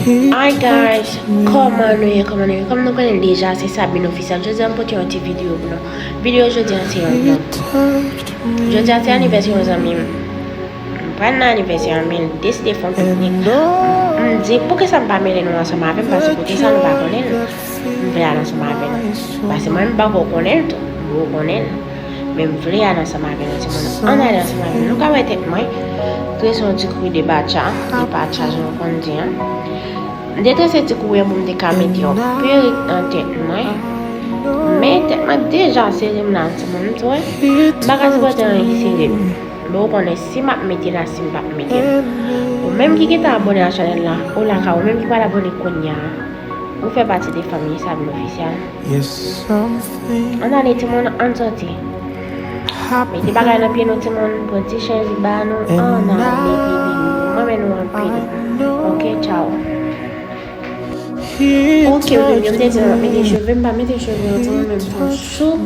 Hi guys, come on, comme nous connaissons déjà, c'est Sabine officielle. Je dis un petit vidéo. Vidéo aujourd'hui c'est un vlog. Jeudi c'est anniversaire aux amis. Pendant l'anniversaire, je décidé de faire un pique-nique. Je dis pourquoi ça ne pas mêler nous ensemble avec parce que ça ne pas connaître. Je veux aller ensemble avec nous. Parce que moi je ne pas connaître, je connais. Mais je veux aller ensemble avec nous. On allait ensemble avec nous. Nous avons été moi. Créer son petit coup de batcha, je ne connais pas. Dès ce petit coup, je me dis que je suis en tête. Mais tellement déjà, c'est le moment où je suis. Je suis donc on est si ma métier là si ma métier ou même qui est abonné à la chaîne là ou la ou même qui pas abonné konya ou fait partie des familles ça officiel on a les tout monde en sortie mais des bagages dans pied nous tout monde pour petit chaise ba nous on a les moi mais nous en pied OK ciao OK je vais mettre mes cheveux pas mettre cheveux en même temps chaud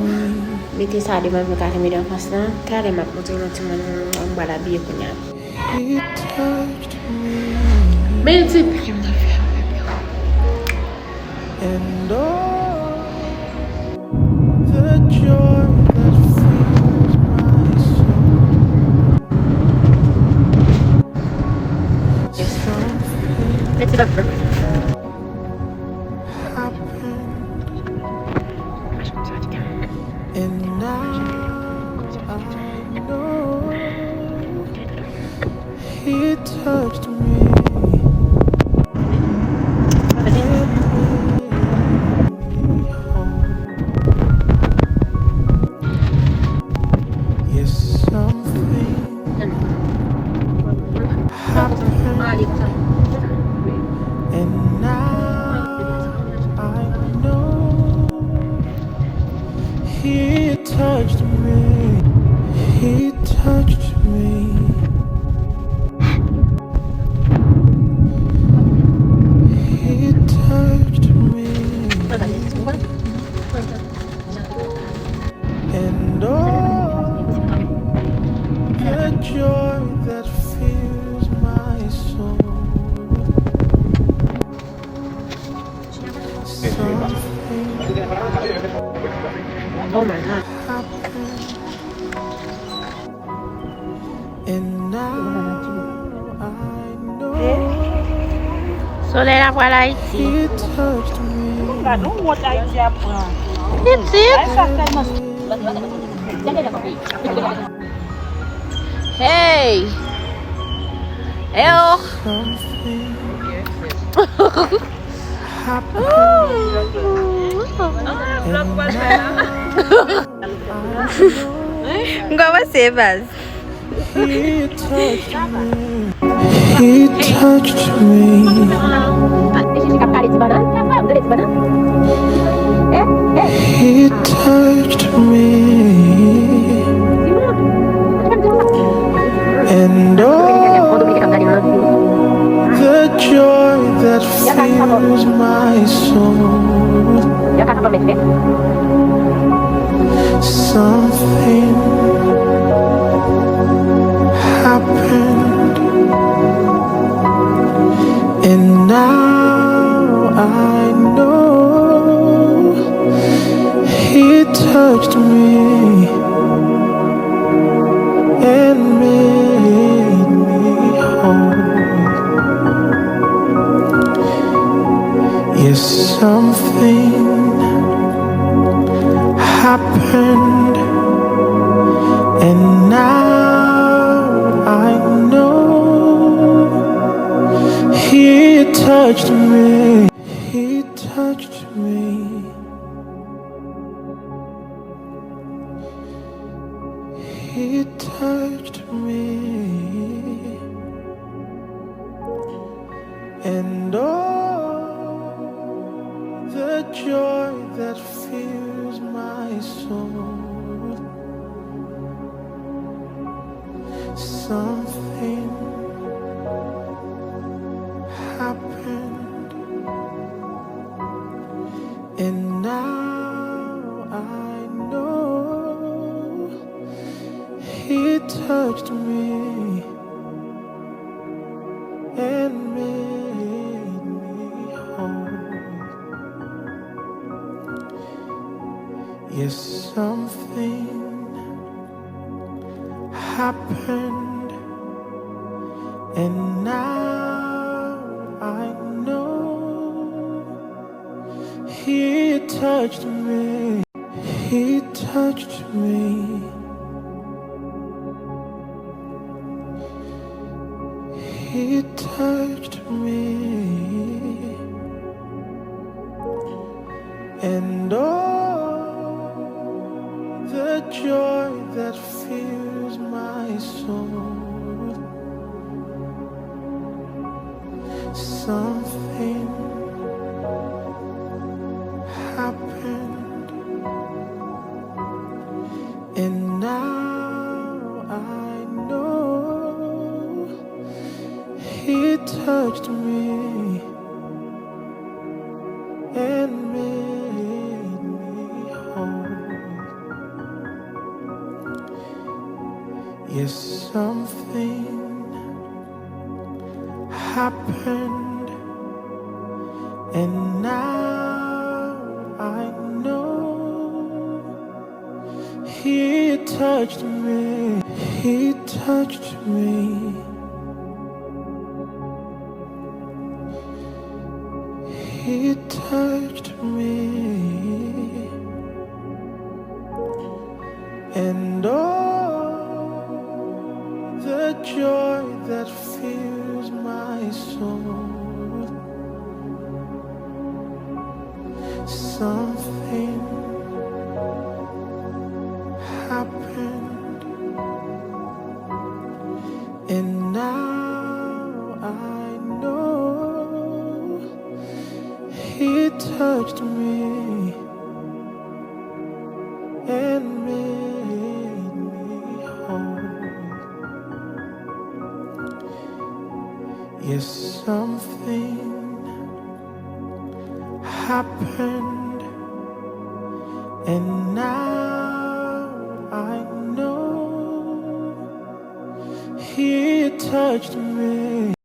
mettez ça devant le carré en face là carrément pour tout le monde on va la bien konya mais c'est plus and all the joy that fills my soul. yes let's go Happened, and now I know he touched me. And now I know he touched me. He touched me. He touched me. And all the joy that fills my soul. oh my god And now I know so là voilà ici he touched me. it's it hey hello Igual você, Vaz. He touched me. He touched me. He touched me. And all the joy that fills my soul. Something happened, and now I know he touched me and made me whole. Yes, something happened, and now I know he touched me. He touched me. He touched me. And all the joy that fills my soul. Something happened, and now I know he touched me and made me Yes, something happened, and now I know He touched me. He touched me. He touched me. And oh, the joy that fills my soul. Something happened, and now I know He touched me and made me whole. Yes, something happened, and now I know He touched me. He touched me. He touched me. And oh, the joy that fills my soul. Something happened, and now I know He touched me and made me whole. Yes, something happened, and now I know He touched me